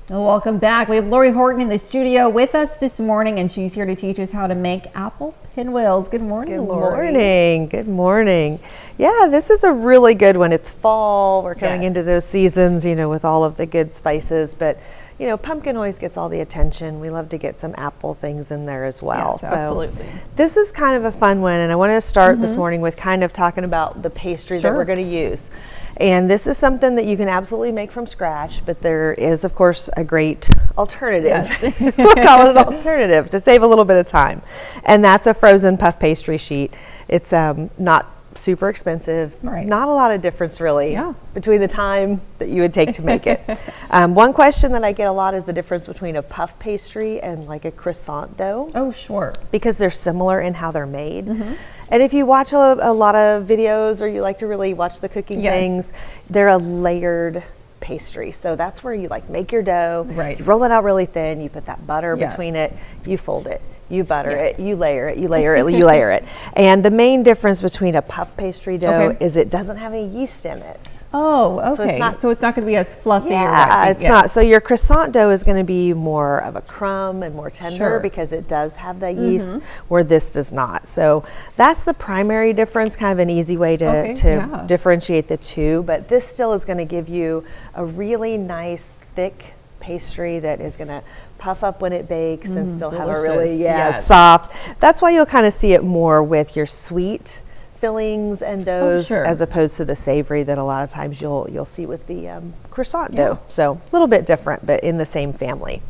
Welcome back. We have Lori Horton in the studio with us this morning, and she's here to teach us how to make apple pinwheels. Good morning, Lori. Good morning. Good morning. Yeah, this is a really good one. It's fall. We're coming into those seasons, with all of the good spices, but pumpkin always gets all the attention. We love to get some apple things in there as well. Yes, absolutely. This is kind of a fun one, and I want to start this morning with kind of talking about the pastry that we're going to use. And this is something that you can absolutely make from scratch, but there is, of course, a great alternative. Yes. We'll call it an alternative to save a little bit of time. And that's a frozen puff pastry sheet. It's not super expensive, not a lot of difference really between the time that you would take to make it. One question that I get a lot is the difference between a puff pastry and like a croissant dough. Oh, sure. Because they're similar in how they're made. And if you watch a lot of videos or you like to really watch the cooking things, they're a layered pastry. So that's where you make your dough, you roll it out really thin, you put that butter between it, you fold it. You butter it, you layer it, you layer it, you layer it. And the main difference between a puff pastry dough is it doesn't have any yeast in it. Oh, okay. So it's not going to be as fluffy or waxy. It's not. So your croissant dough is going to be more of a crumb and more tender because it does have that yeast where this does not. So that's the primary difference, kind of an easy way to differentiate the two. But this still is going to give you a really nice, thick pastry that is going to puff up when it bakes and still have a really soft. That's why you'll kind of see it more with your sweet fillings and doughs as opposed to the savory that a lot of times you'll see with the croissant dough. So a little bit different, but in the same family.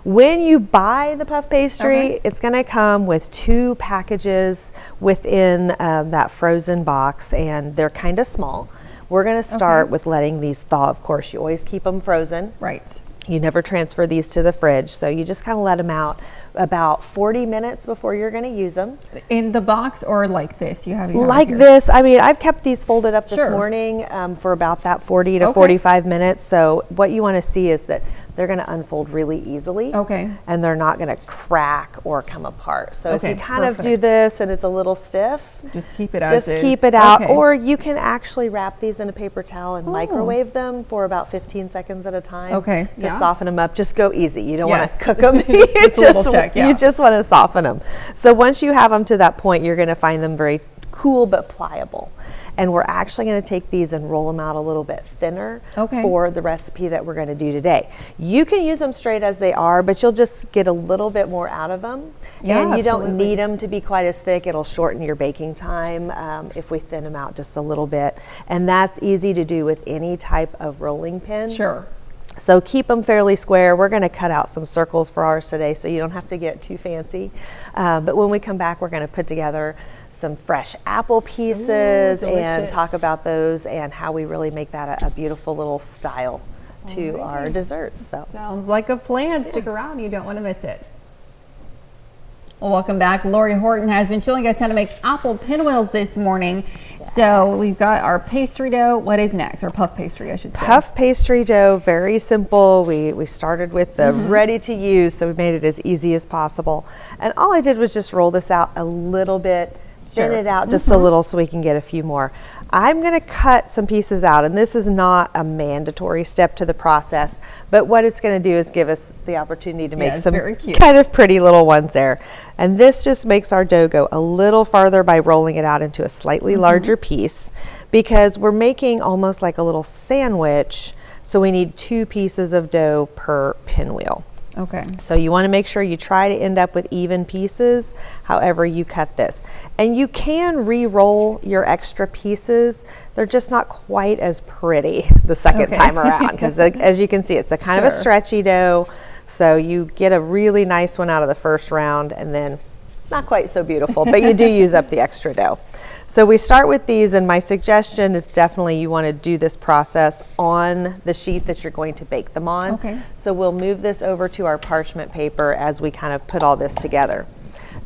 When you buy the puff pastry, it's going to come with 2 packages within that frozen box, and they're kind of small. We're going to start with letting these thaw. Of course, you always keep them frozen. Right. You never transfer these to the fridge, so you just kind of let them out about 40 minutes before you're going to use them. In the box or like this? You have this. I mean, I've kept these folded up this morning for about that 40 to 45 minutes. So what you want to see is that they're going to unfold really easily. And they're not going to crack or come apart. So if you kind of do this and it's a little stiff, just keep it out. Just keep it out. Or you can actually wrap these in a paper towel and microwave them for about 15 seconds at a time. To soften them up. Just go easy. You don't want to cook them. You just want to soften them. So once you have them to that point, you're going to find them very cool but pliable. And we're actually going to take these and roll them out a little bit thinner for the recipe that we're going to do today. You can use them straight as they are, but you'll just get a little bit more out of them. And you don't need them to be quite as thick. It'll shorten your baking time if we thin them out just a little bit. And that's easy to do with any type of rolling pin. So keep them fairly square. We're going to cut out some circles for ours today, so you don't have to get too fancy. But when we come back, we're going to put together some fresh apple pieces and talk about those and how we really make that a beautiful little style to our desserts. So sounds like a plan. Stick around. You don't want to miss it. Well, welcome back. Lori Horton has been showing us how to make apple pinwheels this morning. So we've got our pastry dough. What is next? Or puff pastry, I should say. Puff pastry dough, very simple. We started with the ready to use, so we made it as easy as possible. And all I did was just roll this out a little bit, thin it out just a little so we can get a few more. I'm going to cut some pieces out, and this is not a mandatory step to the process, but what it's going to do is give us the opportunity to make some kind of pretty little ones there. And this just makes our dough go a little farther by rolling it out into a slightly larger piece, because we're making almost like a little sandwich, so we need 2 pieces of dough per pinwheel. So you want to make sure you try to end up with even pieces however you cut this. And you can re-roll your extra pieces. They're just not quite as pretty the second time around, because as you can see, it's a kind of a stretchy dough. So you get a really nice one out of the first round, and then not quite so beautiful, but you do use up the extra dough. So we start with these, and my suggestion is definitely you want to do this process on the sheet that you're going to bake them on. So we'll move this over to our parchment paper as we kind of put all this together.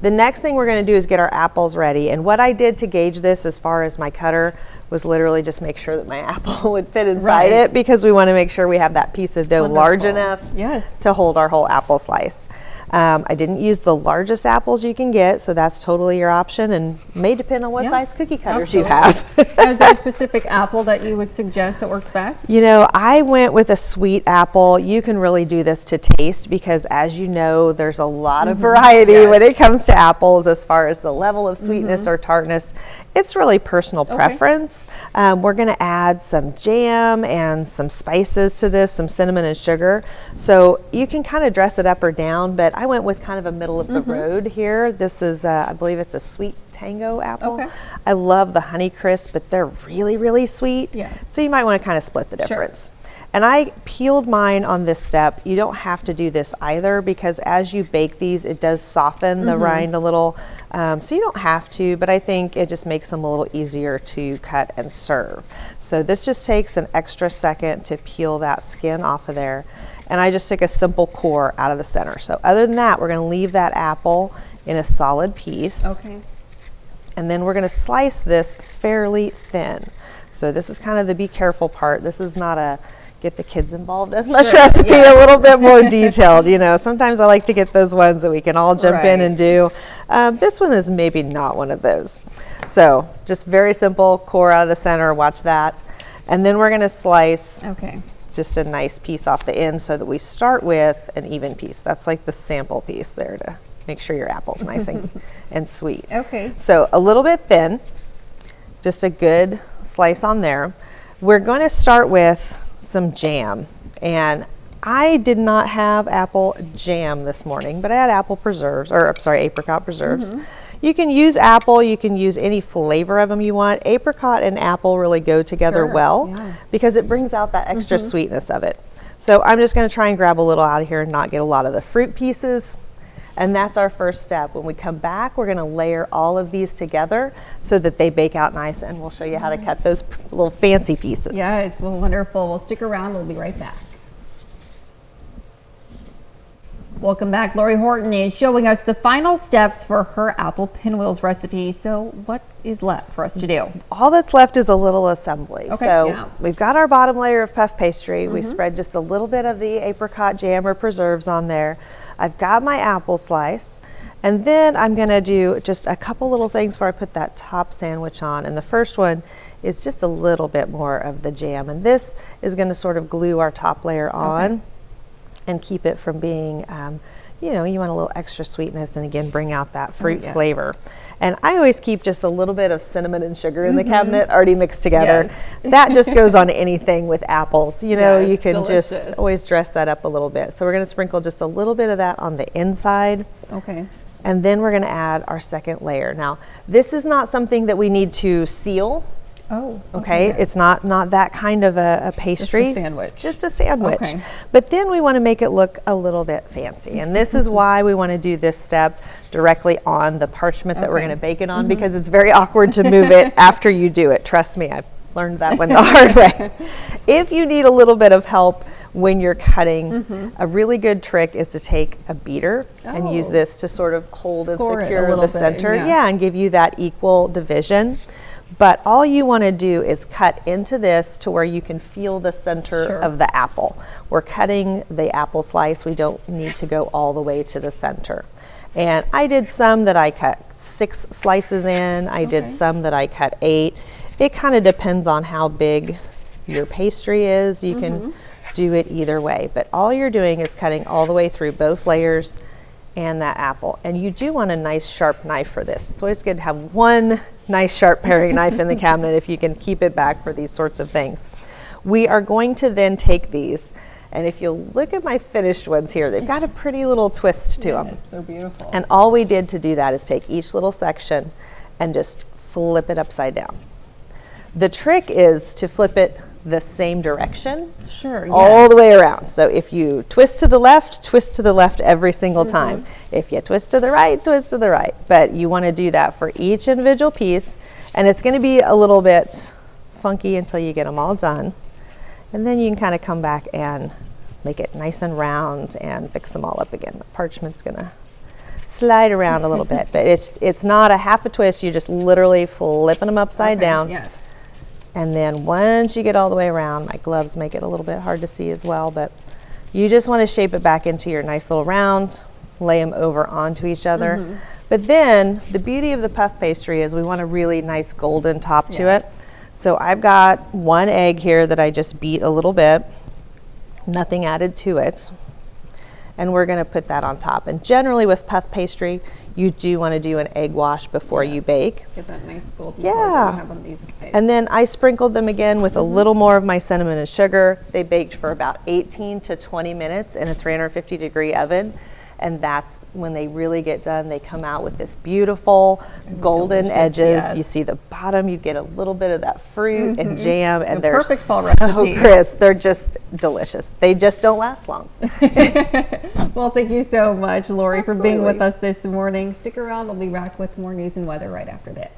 The next thing we're going to do is get our apples ready, and what I did to gauge this as far as my cutter was literally just make sure that my apple would fit inside Right. it, because we want to make sure we have that piece of dough large Wonderful. enough Yes. to hold our whole apple slice. I didn't use the largest apples you can get, so that's totally your option, and may depend on what Yeah, size cookie cutters you absolutely. have. Now, is there a specific apple that you would suggest that works best? You know, I went with a sweet apple. You can really do this to taste, because as you know, there's a lot of variety Yes. when it comes to apples as far as the level of sweetness or tartness. It's really personal preference. We're going to add some jam and some spices to this, some cinnamon and sugar. So you can kind of dress it up or down, but I went with kind of a middle of the road here. This is, I believe it's a sweet tango apple. Okay. I love the Honey Crisp, but they're really, really sweet. Yes. So you might want to kind of split the difference. And I peeled mine on this step. You don't have to do this either, because as you bake these, it does soften the rind a little. So you don't have to, but I think it just makes them a little easier to cut and serve. So this just takes an extra second to peel that skin off of there. And I just took a simple core out of the center. So other than that, we're going to leave that apple in a solid piece. Okay. And then we're going to slice this fairly thin. So this is kind of the be careful part. This is not a get the kids involved as much recipe, a little bit more detailed. You know, sometimes I like to get those ones that we can all jump in and do. This one is maybe not one of those. So just very simple, core out of the center, watch that. And then we're going to slice just a nice piece off the end, so that we start with an even piece. That's like the sample piece there to make sure your apple's nice and sweet. Okay. So a little bit thin, just a good slice on there. We're going to start with some jam, and I did not have apple jam this morning, but I had apple preserves, or I'm sorry, apricot preserves. You can use apple, you can use any flavor of them you want. Apricot and apple really go together well, because it brings out that extra sweetness of it. So I'm just going to try and grab a little out of here and not get a lot of the fruit pieces. And that's our first step. When we come back, we're going to layer all of these together so that they bake out nice, and we'll show you how to cut those little fancy pieces. Yes, well, wonderful. Well, stick around. We'll be right back. Welcome back. Lori Horton is showing us the final steps for her apple pinwheels recipe. So what is left for us to do? All that's left is a little assembly. Okay, So we've got our bottom layer of puff pastry. We spread just a little bit of the apricot jam or preserves on there. I've got my apple slice, and then I'm going to do just a couple little things before I put that top sandwich on. And the first one is just a little bit more of the jam, and this is going to sort of glue our top layer on and keep it from being, you know, you want a little extra sweetness, and again, bring out that fruit flavor. And I always keep just a little bit of cinnamon and sugar in the cabinet already mixed together. That just goes on anything with apples. You know, you can just always dress that up a little bit. So we're going to sprinkle just a little bit of that on the inside. Okay. And then we're going to add our second layer. Now, this is not something that we need to seal. Oh, Okay, it's not that kind of a pastry. Just a sandwich. Just a sandwich. Okay. But then we want to make it look a little bit fancy. And this is why we want to do this step directly on the parchment that we're going to bake it on, because it's very awkward to move it after you do it. Trust me, I've learned that one the hard way. If you need a little bit of help when you're cutting, a really good trick is to take a beater and use this to sort of hold and Score it a secure little the bit, center. yeah. And give you that equal division. But all you want to do is cut into this to where you can feel the center of the apple. We're cutting the apple slice. We don't need to go all the way to the center. And I did some that I cut 6 slices in. I did some that I cut 8. It kind of depends on how big your pastry is. You can do it either way. But all you're doing is cutting all the way through both layers and that apple. And you do want a nice sharp knife for this. It's always good to have one nice sharp paring knife in the cabinet if you can keep it back for these sorts of things. We are going to then take these, and if you look at my finished ones here, they've got a pretty little twist to them. Yes, they're beautiful. And all we did to do that is take each little section and just flip it upside down. The trick is to flip it the same direction all the way around. So if you twist to the left every single time. If you twist to the right, twist to the right. But you want to do that for each individual piece, and it's going to be a little bit funky until you get them all done. And then you can kind of come back and make it nice and round and fix them all up again. The parchment's going to slide around a little bit, but it's not a half a twist. You're just literally flipping them upside down. Yes. And then once you get all the way around, my gloves make it a little bit hard to see as well, but you just want to shape it back into your nice little round, lay them over onto each other. But then the beauty of the puff pastry is we want a really nice golden top to it. So I've got 1 egg here that I just beat a little bit, nothing added to it. And we're going to put that on top. And generally with puff pastry, you do want to do an egg wash before you bake. Get that nice golden color that we have on these guys. And then I sprinkled them again with a little more of my cinnamon and sugar. They baked for about 18 to 20 minutes in a 350-degree oven. And that's when they really get done. They come out with this beautiful golden edges. You see the bottom, you get a little bit of that fruit and jam, and they're perfect fall so recipe. crisp. They're just delicious. They just don't last long. Well, thank you so much, Lori, for being Absolutely. with us this morning. Stick around. We'll be back with more news and weather right after this.